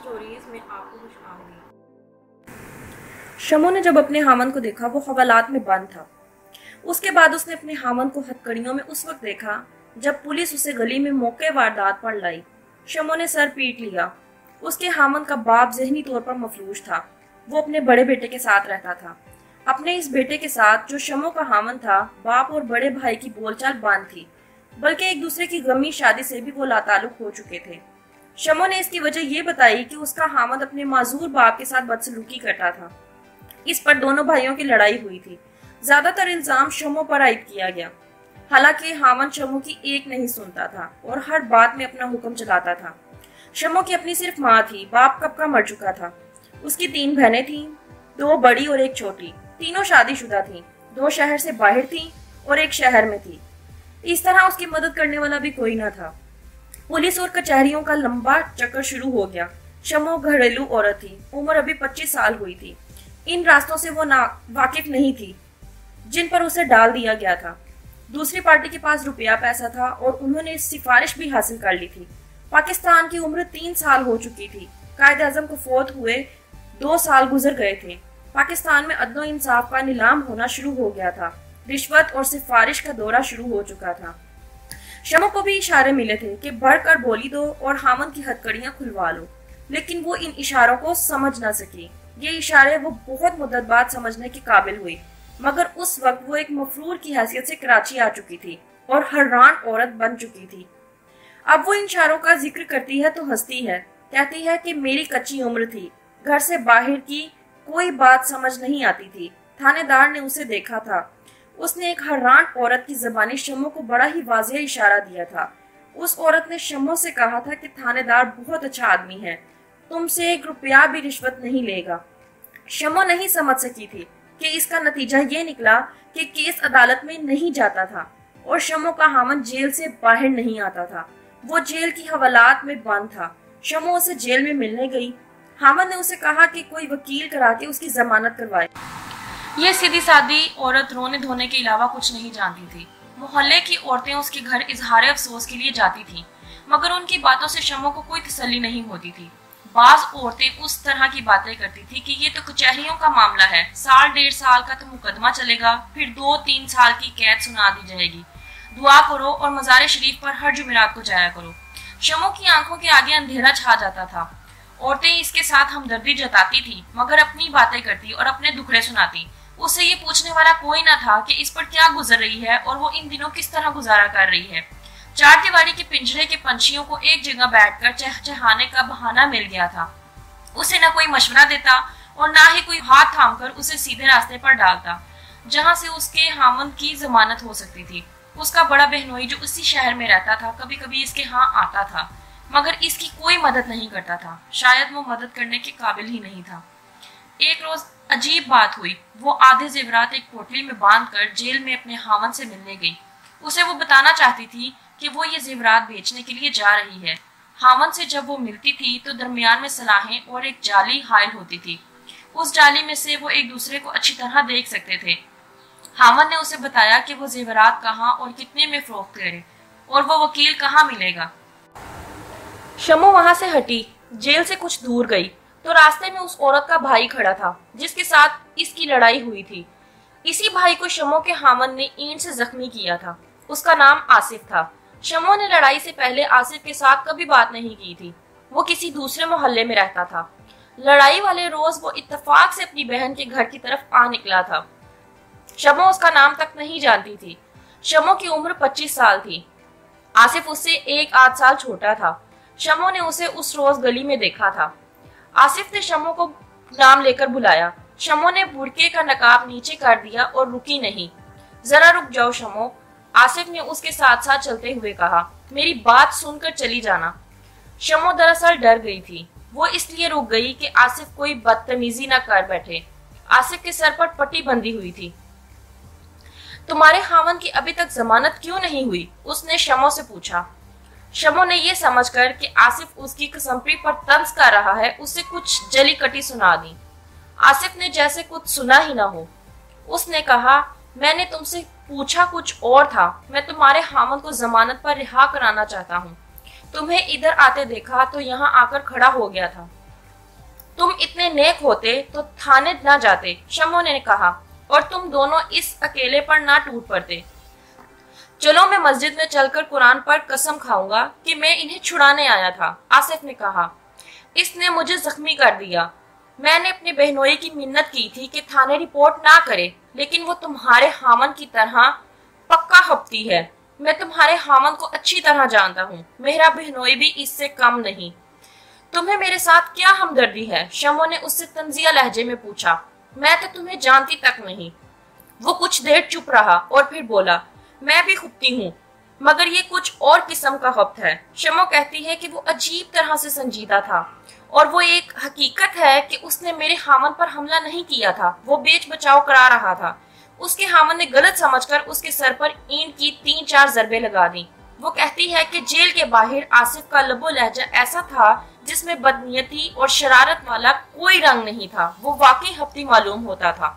Stories में आपको खुश आमदीद। शमो ने जब अपने हामन को देखा वो हवालात में बंद था। उसके बाद उसने अपने हामन को हथकड़ियों में उस वक्त देखा जब पुलिस उसे गली में मौके वारदात पर लाई। शमो ने सर पीट लिया। उसके हामन का बाप ज़हनी तौर पर मफलूज था। वो अपने बड़े बेटे के साथ रहता था। अपने इस बेटे के साथ जो शमो का हामन था, बाप और बड़े भाई की बोलचाल बंद थी, बल्कि एक दूसरे की गमी शादी से भी वो लाताल्लुक हो चुके थे। शमो ने इसकी वजह ये बताई कि उसका हामद अपने माजूर बाप के साथ बदसलूकी करता था। इस पर दोनों भाइयों की लड़ाई हुई थी। ज्यादातर इल्जाम शमो पर आयद किया गया। हालांकि हामद शमो की एक नहीं सुनता था और हर बात में अपना हुक्म चलाता था। शमो की अपनी सिर्फ माँ थी, बाप कब का मर चुका था। उसकी 3 बहनें थीं, 2 बड़ी और 1 छोटी। तीनों शादीशुदा थीं, 2 शहर से बाहर थीं और 1 शहर में थी। इस तरह उसकी मदद करने वाला भी कोई न था। पुलिस और कचहरियों का लंबा चक्कर शुरू हो गया। शमो घरेलू औरत थी, उम्र अभी 25 साल हुई थी। इन रास्तों से वो वाकिफ नहीं थी जिन पर उसे डाल दिया गया था। दूसरी पार्टी के पास रुपया पैसा था और उन्होंने सिफारिश भी हासिल कर ली थी। पाकिस्तान की उम्र 3 साल हो चुकी थी। कायद आजम को फोत हुए 2 साल गुजर गए थे। पाकिस्तान में अदलो इंसाफ का नीलाम होना शुरू हो गया था। रिश्वत और सिफारिश का दौरा शुरू हो चुका था। शमो को भी इशारे मिले थे कि बढ़कर बोली दो और हामन की हथकड़ियां खुलवा लो, लेकिन वो इन इशारों को समझ न सकी। ये इशारे वो बहुत मुद्दत बाद समझने के काबिल हुई, मगर उस वक्त वो एक मफरूर की हैसियत से कराची आ चुकी थी और हर्रान औरत बन चुकी थी। अब वो इन इशारों का जिक्र करती है तो हंसती है। कहती है कि मेरी कच्ची उम्र थी, घर से बाहर की कोई बात समझ नहीं आती थी। थानेदार ने उसे देखा था। उसने एक हर्रान औरत की ज़बानी शमो को बड़ा ही वाज़ेह इशारा दिया था। उस औरत ने शमो से कहा था कि थानेदार बहुत अच्छा आदमी है, तुमसे 1 रुपया भी रिश्वत नहीं लेगा। शमो नहीं समझ सकी थी कि इसका नतीजा ये निकला कि केस अदालत में नहीं जाता था और शमो का हामन जेल से बाहर नहीं आता था। वो जेल की हवालात में बंद था। शमो उसे जेल में मिलने गई। हामन ने उसे कहा कि कोई वकील करा के उसकी जमानत करवाए। ये सीधी सादी औरत रोने धोने के अलावा कुछ नहीं जानती थी। मोहल्ले की औरतें उसके घर इजहार अफसोस के लिए जाती थीं, मगर उनकी बातों से शमो को कोई तसल्ली नहीं होती थी। बाज औरतें उस तरह की बातें करती थी कि ये तो कचहरियों का मामला है, 1.5 साल का तो मुकदमा चलेगा, फिर 2-3 साल की कैद सुना दी जाएगी। दुआ करो और मज़ार शरीफ पर हर जुमेरात को जाया करो। शमो की आंखों के आगे अंधेरा छा जाता था। औरतें इसके साथ हमदर्दी जताती थी, मगर अपनी बातें करती और अपने दुखड़े सुनाती। उससे ये पूछने वाला कोई न था कि इस पर क्या गुजर रही है और वो इन दिनों किस तरह गुजारा कर रही है। 4 दीवारी के पिंजरे के पंछियों को एक जगह बैठकर चहचहाने का बहाना मिल गया था। उसे न कोई मशवरा देता और ना ही कोई हाथ थामकर उसे सीधे रास्ते पर डालता जहां से उसके हामन की जमानत हो सकती थी। उसका बड़ा बहनोई जो उसी शहर में रहता था कभी कभी इसके यहाँ आता था, मगर इसकी कोई मदद नहीं करता था। शायद वो मदद करने के काबिल ही नहीं था। एक रोज अजीब बात हुई। वो आधे जेवरात एक पोटली में बांधकर जेल में अपने हामन से मिलने गई। उसे वो बताना चाहती थी कि वो ये जेवरात बेचने के लिए जा रही है। हामन से जब वो मिलती थी तो दरमियान में सलाहें और एक जाली हायल होती थी। उस जाली में से वो एक दूसरे को अच्छी तरह देख सकते थे। हामन ने उसे बताया कि वो जेवरात कहाँ और कितने में फरोख्त करे और वो वकील कहाँ मिलेगा। शमो वहां से हटी, जेल से कुछ दूर गई तो रास्ते में उस औरत का भाई खड़ा था जिसके साथ इसकी लड़ाई हुई थी। इसी भाई को शमो के हामन ने ईंट से जख्मी किया था। उसका नाम आसिफ था। शमो ने लड़ाई से पहले आसिफ के साथ कभी बात नहीं की थी। वो किसी दूसरे मोहल्ले में रहता था। लड़ाई वाले रोज वो इत्तेफाक से अपनी बहन के घर की तरफ आ निकला था। शमो उसका नाम तक नहीं जानती थी। शमो की उम्र 25 साल थी। आसिफ उससे 1-8 साल छोटा था। शमो ने उसे उस रोज गली में देखा था। आसिफ ने शमो को नाम लेकर बुलाया। शमो ने बुरके का नकाब नीचे कर दिया और रुकी नहीं। जरा रुक जाओ शमो, आसिफ ने उसके साथ साथ चलते हुए कहा। मेरी बात सुनकर चली जाना। शमो दरअसल डर गई थी। वो इसलिए रुक गई कि आसिफ कोई बदतमीजी न कर बैठे। आसिफ के सर पर पट्टी बंधी हुई थी। तुम्हारे हामन की अभी तक जमानत क्यों नहीं हुई? उसने शमो से पूछा। शमो ने यह समझकर कि आसिफ उसकी कसमपरी पर तंज कर रहा है, उससे कुछ जली कटी सुना दी। आसिफ ने जैसे कुछ सुना ही ना हो। उसने कहा, मैंने तुमसे पूछा कुछ और था। मैं तुम्हारे हामन को जमानत पर रिहा कराना चाहता हूँ। तुम्हें इधर आते देखा तो यहाँ आकर खड़ा हो गया था। तुम इतने नेक होते तो थाने ना जाते, शमो ने कहा, और तुम दोनों इस अकेले पर ना टूट पड़ते। चलो मैं मस्जिद में चलकर कुरान पर कसम खाऊंगा कि मैं इन्हें छुड़ाने आया था, आसिफ ने कहा। इसने मुझे जख्मी कर दिया। मैंने अपनी बहनोई की मिन्नत की थी कि थाने रिपोर्ट ना करे, लेकिन वो तुम्हारे हामन की तरह पक्का हफ्ती है। मैं तुम्हारे हामन को अच्छी तरह जानता हूँ, मेरा बहनोई भी इससे कम नहीं। तुम्हें मेरे साथ क्या हमदर्दी है? शमो ने उससे तंजिया लहजे में पूछा। मैं तो तुम्हें जानती तक नहीं। वो कुछ देर चुप रहा और फिर बोला, मैं भी खुबती हूँ, मगर ये कुछ और किस्म का खप्त है। शमो कहती है कि वो अजीब तरह से संजीदा था, और वो एक हकीकत है कि उसने मेरे हामन पर हमला नहीं किया था, वो बेच बचाव करा रहा था। उसके हामन ने गलत समझकर उसके सर पर ईंट की 3-4 ज़रबे लगा दी। वो कहती है कि जेल के बाहर आसिफ का लबो लहजा ऐसा था जिसमें बदनीयती और शरारत वाला कोई रंग नहीं था। वो वाकई हफ्ती मालूम होता था।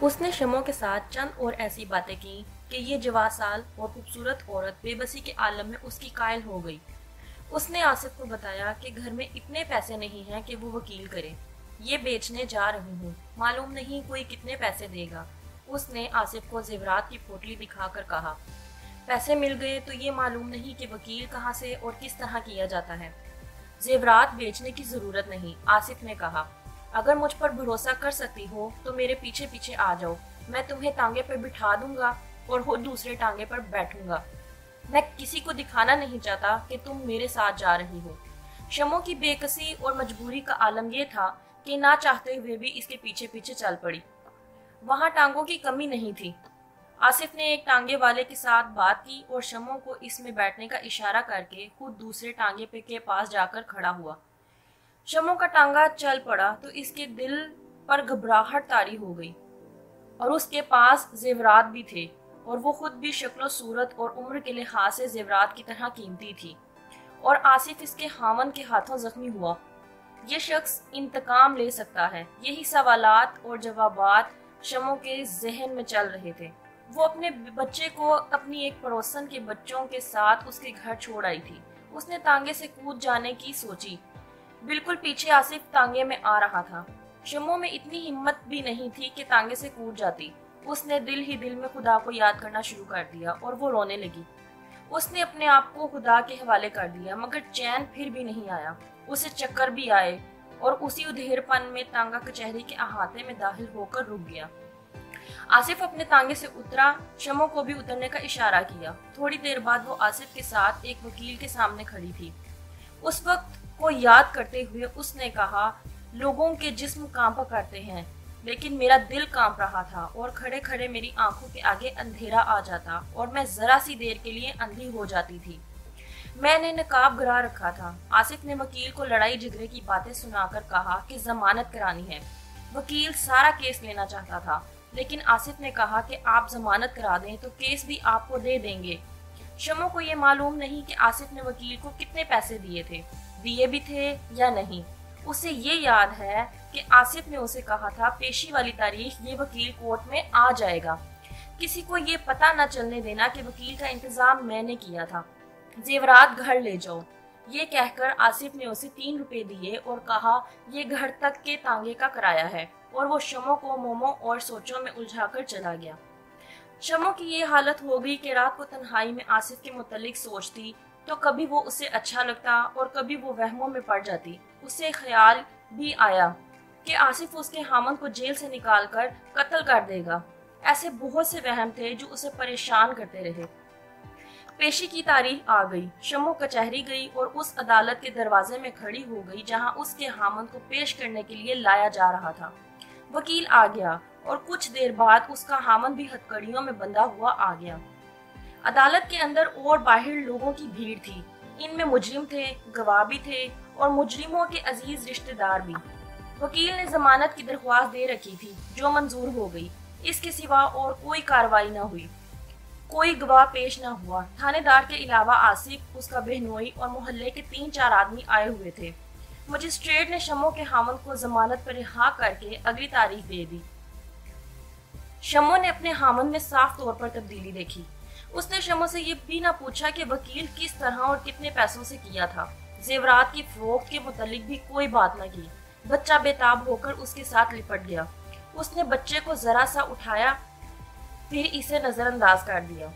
उसने शमो के साथ चंद और ऐसी बातें की कि ये जवासाल और खूबसूरत औरत बेबसी के आलम में उसकी कायल हो गई। उसने आसिफ को बताया कि घर में इतने पैसे नहीं हैं कि वो वकील करे। ये बेचने जा रही हूँ, मालूम नहीं कोई कितने पैसे देगा। उसने आसिफ को जेवरात की पोटली दिखाकर कहा, पैसे मिल गए तो ये मालूम नहीं कि वकील कहाँ से और किस तरह किया जाता है। जेवरात बेचने की जरूरत नहीं, आसिफ ने कहा। अगर मुझ पर भरोसा कर सकती हो तो मेरे पीछे पीछे आ जाओ, मैं तुम्हें टांगे पर बिठा दूंगा और खुद दूसरे टांगे पर बैठूंगा। मैं किसी को दिखाना नहीं चाहता कि तुम मेरे साथ जा रही हो। शमो की बेकसी और मजबूरी का आलम यह था कि ना चाहते हुए भी इसके पीछे पीछे चल पड़ी। वहां टांगों की कमी नहीं थी। आसिफ ने एक टांगे वाले के साथ बात की और शमो को इसमें बैठने का इशारा करके खुद दूसरे टांगे पे के पास जाकर खड़ा हुआ। शमो का टांगा चल पड़ा तो इसके दिल पर घबराहट तारी हो गई, और उसके पास जेवरात भी थे, और वो खुद भी शक्ल सूरत और उम्र के लिहाज से जेवरात की तरह कीमती थी। और आसिफ इसके हामन के हाथों जख्मी हुआ। ये शख्स इंतकाम ले सकता है, यही सवालात और जवाबात शमो के जहन में चल रहे थे। वो अपने बच्चे को अपनी एक पड़ोसन के बच्चों के साथ उसके घर छोड़ आई थी। उसने तांगे से कूद जाने की सोची। बिल्कुल पीछे आसिफ तांगे में आ रहा था। शमो में इतनी हिम्मत भी नहीं थी कि तांगे से कूद जाती। उसने दिल ही दिल में खुदा को याद करना शुरू कर दिया और वो रोने लगी। उसने अपने आप को खुदा के हवाले कर दिया, मगर चैन फिर भी नहीं आया। उसे चक्कर भी आए और उसी उधेड़पन में तांगा कचहरी के अहाते में दाखिल होकर रुक गया। आसिफ अपने तांगे से उतरा, शमो को भी उतरने का इशारा किया। थोड़ी देर बाद वो आसिफ के साथ एक वकील के सामने खड़ी थी। उस वक्त को याद करते हुए उसने कहा, लोगों के जिस्म कांपा करते हैं, लेकिन मेरा दिल कांप रहा था और खड़े खड़े मेरी आंखों के आगे अंधेरा आ जाता और मैं जरा सी देर के लिए अंधी हो जाती थी। मैंने नकाब गिरा रखा था। आसिफ ने वकील को लड़ाई झगड़े की बातें सुनाकर कहा कि जमानत करानी है। वकील सारा केस लेना चाहता था, लेकिन आसिफ ने कहा कि आप जमानत करा दें तो केस भी आपको दे देंगे। शमो को ये मालूम नहीं कि आसिफ ने वकील को कितने पैसे दिए थे, दिए भी थे या नहीं। उसे ये याद है कि आसिफ ने उसे कहा था, पेशी वाली तारीख ये वकील कोर्ट में आ जाएगा, किसी को ये पता न चलने देना कि वकील का इंतजाम मैंने किया था, जेवरात घर ले जाओ। ये कहकर आसिफ ने उसे 3 रुपए दिए और कहा, ये घर तक के तांगे का किराया है, और वो शमो को मोमो और सोचों में उलझाकर चला गया। शमो की ये हालत हो गई कि रात को तन्हाई में आसिफ के मुतालिक सोचती तो कभी वो उसे अच्छा लगता और कभी वो वहमों में पड़ जाती। उसे ख्याल भी आया कि आसिफ उसके हामन को जेल से निकालकर कत्ल कर देगा। ऐसे बहुत से वहम थे जो उसे परेशान करते रहे। पेशी की तारीख आ गई। शमो कचहरी गई और उस अदालत के दरवाजे में खड़ी हो गई जहां उसके हामन को पेश करने के लिए लाया जा रहा था। वकील आ गया और कुछ देर बाद उसका हामन भी हथकड़ियों में बंधा हुआ आ गया। अदालत के अंदर और बाहर लोगों की भीड़ थी। इनमें मुजरिम थे, गवाह भी थे और मुजरिमों के अजीज रिश्तेदार भी। वकील ने जमानत की दरख्वास्त दे रखी थी जो मंजूर हो गई। इसके सिवा और कोई कार्रवाई न हुई, कोई गवाह पेश न हुआ। थानेदार के अलावा आसिफ, उसका बहनोई और मोहल्ले के 3-4 आदमी आए हुए थे। मजिस्ट्रेट ने शमो के हामन को जमानत पर रिहा करके अगली तारीख दे दी। शमो ने अपने हामन में साफ तौर पर तब्दीली देखी। उसने शमो से ये भी ना पूछा कि वकील किस तरह और कितने पैसों से किया था। जेवरात की फरोख्त के मुतालिक भी कोई बात न की। बच्चा बेताब होकर उसके साथ लिपट गया। उसने बच्चे को जरा सा उठाया, फिर इसे नजरअंदाज कर दिया।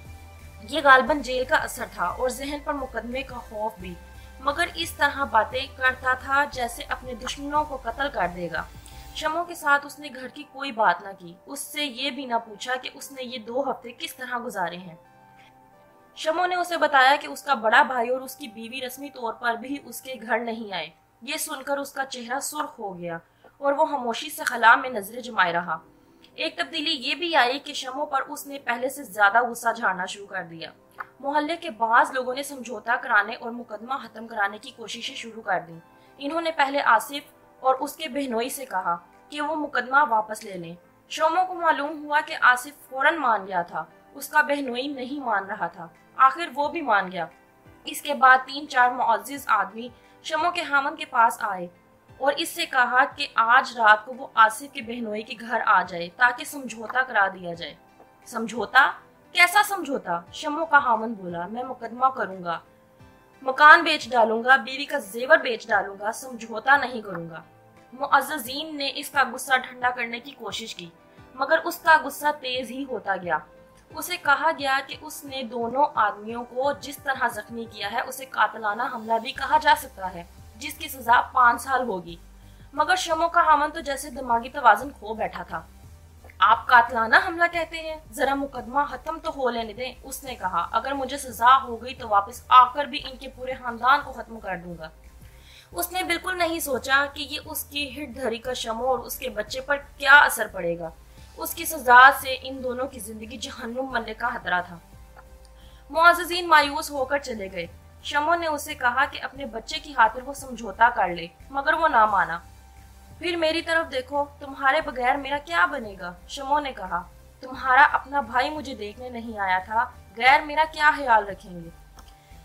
ये गालबन जेल का असर था और जहन पर मुकदमे का खौफ भी, मगर इस तरह बातें करता था जैसे अपने दुश्मनों को कत्ल कर देगा। शमो के साथ उसने घर की कोई बात न की, उससे ये भी न पूछा कि उसने ये 2 हफ्ते किस तरह गुजारे हैं। शमो ने उसे बताया कि उसका बड़ा भाई और उसकी बीवी रस्मी तौर पर भी उसके घर नहीं आए। ये सुनकर उसका चेहरा सुर्ख हो गया और वो खामोशी से खला में नजरें जमाए रहा। एक तब्दीली ये भी आई कि शमो पर उसने पहले से ज्यादा गुस्सा झाड़ना शुरू कर दिया। मोहल्ले के बाज लोगों ने समझौता कराने और मुकदमा खत्म कराने की कोशिशें शुरू कर दी। इन्होंने पहले आसिफ और उसके बहनोई से कहा कि वो मुकदमा वापस ले लें। शमो को मालूम हुआ कि आसिफ फौरन मान गया था, उसका बहनोई नहीं मान रहा था। आखिर वो भी मान गया। इसके बाद 3-4 मुअज्जिज आदमी शमो के हामन के पास आए और इससे कहा कि आज रात को वो आसिफ के बहनोई के घर आ जाए ताकि समझौता करा दिया जाए। समझौता? कैसा समझौता? शमो का हामन बोला, मैं मुकदमा करूंगा, मकान बेच डालूंगा, बीवी का जेवर बेच डालूंगा, समझौता नहीं करूंगा। मुअज्जिजीन ने इसका गुस्सा ठंडा करने की कोशिश की, मगर उसका गुस्सा तेज ही होता गया। उसे कहा गया कि उसने दोनों आदमियों को जिस तरह जख्मी किया है उसे कातलाना हमला भी कहा जा सकता है, जिसकी सजा 5 साल होगी। मगर शमो का हामन तो जैसे दिमागी तवाज़ुन खो बैठा था। आप कातलाना हमला कहते हैं? जरा मुकदमा खत्म तो हो लेने दें। उसने कहा, अगर मुझे सजा हो गई तो वापस आकर भी इनके पूरे खानदान को खत्म कर दूंगा। उसने बिल्कुल नहीं सोचा कि ये उसकी हिटधरी का शमो और उसके बच्चे पर क्या असर पड़ेगा। उसकी सजा से इन दोनों की जिंदगी जहन्नुम बनने का खतरा था। मुअज्जिजीन मायूस होकर चले गए। शमो ने उसे कहा कि अपने बच्चे की खातिर वो समझौता कर ले, मगर वो ना माना। फिर मेरी तरफ देखो, तुम्हारे बगैर मेरा क्या बनेगा? शमो ने कहा, तुम्हारा अपना भाई मुझे देखने नहीं आया था, गैर मेरा क्या ख्याल रखेंगे?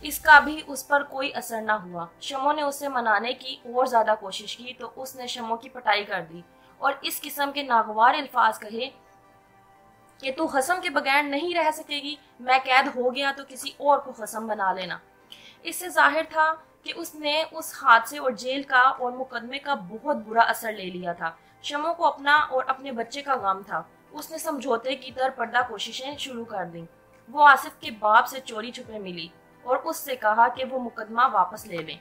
इसका भी उस पर कोई असर न हुआ। शमो ने उसे मनाने की और ज्यादा कोशिश की तो उसने शमो की पिटाई कर दी और इस किस्म के नागवार अल्फाज कहे कि तू खसम के बगैर नहीं रह सकेगी, मैं कैद हो गया तो किसी और को खसम बना लेना। इससे जाहिर था कि उसने उस हादसे और जेल का और मुकदमे का बहुत बुरा असर ले लिया था। शमो को अपना और अपने बच्चे का गम था। उसने समझौते की तरपर्दा कोशिशें शुरू कर दी। वो आसिफ के बाप से चोरी छुपे मिली और उससे कहा कि वो मुकदमा वापस ले लें।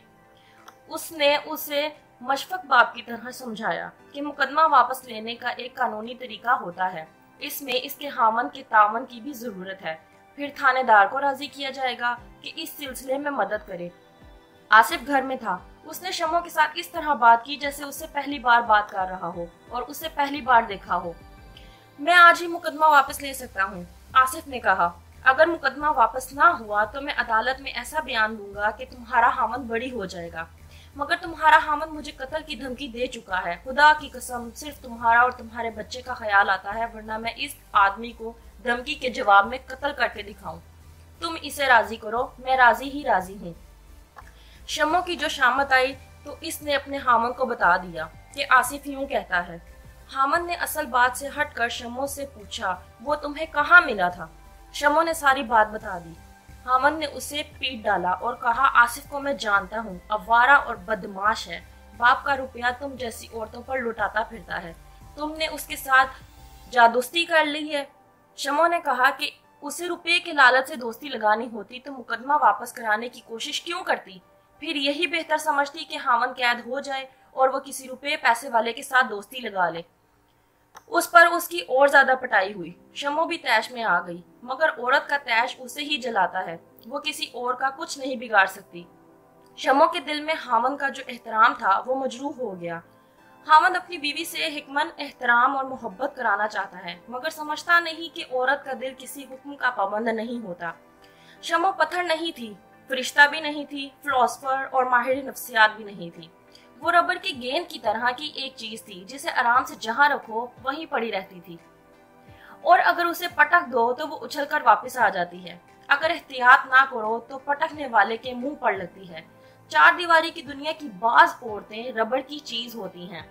उसने उसे मशफक बाप की तरह समझाया कि मुकदमा वापस लेने का एक कानूनी तरीका होता है, इसमें इसके हामन के तावन की भी जरूरत है। फिर थानेदार को राजी किया जाएगा कि इस सिलसिले में मदद करे। आसिफ घर में था। उसने शमो के साथ इस तरह बात की जैसे उससे पहली बार बात कर रहा हो और उसे पहली बार देखा हो। मैं आज ही मुकदमा वापस ले सकता हूँ, आसिफ ने कहा। अगर मुकदमा वापस ना हुआ तो मैं अदालत में ऐसा बयान दूंगा कि तुम्हारा हामन बरी हो जाएगा। मगर तुम्हारा हामन मुझे कत्ल की धमकी दे चुका है। खुदा की कसम, सिर्फ तुम्हारा और तुम्हारे बच्चे का ख्याल आता है, वरना मैं इस आदमी को धमकी के जवाब में कत्ल करके दिखाऊं। तुम इसे राजी करो, मैं राजी ही राजी हूँ। शमो की जो शामत आई तो इसने अपने हामन को बता दिया कि आसिफ यूं कहता है। हामन ने असल बात से हटकर शमो से पूछा, वो तुम्हें कहाँ मिला था? शमो ने सारी बात बता दी। हामन ने उसे पीट डाला और कहा, आसिफ को मैं जानता हूँ, अवारा और बदमाश है। बाप का रुपया तुम जैसी औरतों पर लुटाता फिरता है। तुमने उसके साथ जादोस्ती कर ली है। शमो ने कहा कि उसे रुपये के लालच से दोस्ती लगानी होती तो मुकदमा वापस कराने की कोशिश क्यों करती? फिर यही बेहतर समझती कि हामन कैद हो जाए और वो किसी रुपये पैसे वाले के साथ दोस्ती लगा ले। उस पर उसकी और ज्यादा पिटाई हुई। शमो भी तैश में आ गई, मगर औरत का तैश उसे ही जलाता है, वो किसी और का कुछ नहीं बिगाड़ सकती। शमो के दिल में हामन का जो एहतराम था वो मजरूह हो गया। हामन अपनी बीवी से हिकमन एहतराम और मोहब्बत कराना चाहता है, मगर समझता नहीं कि औरत का दिल किसी हुक्म का पाबंद नहीं होता। शमो पत्थर नहीं थी, फरिश्ता भी नहीं थी, फिलोसफर और माहिर नफ्सियात भी नहीं थी। वो रबर की गेंद की तरह की एक चीज थी जिसे आराम से जहां रखो वहीं पड़ी रहती थी, और अगर उसे पटक दो तो वो उछलकर वापस आ जाती है। अगर एहतियात ना करो तो पटकने वाले के मुंह पड़ लगती है। चार दीवारी की दुनिया की बाज औरतें रबर की चीज होती हैं।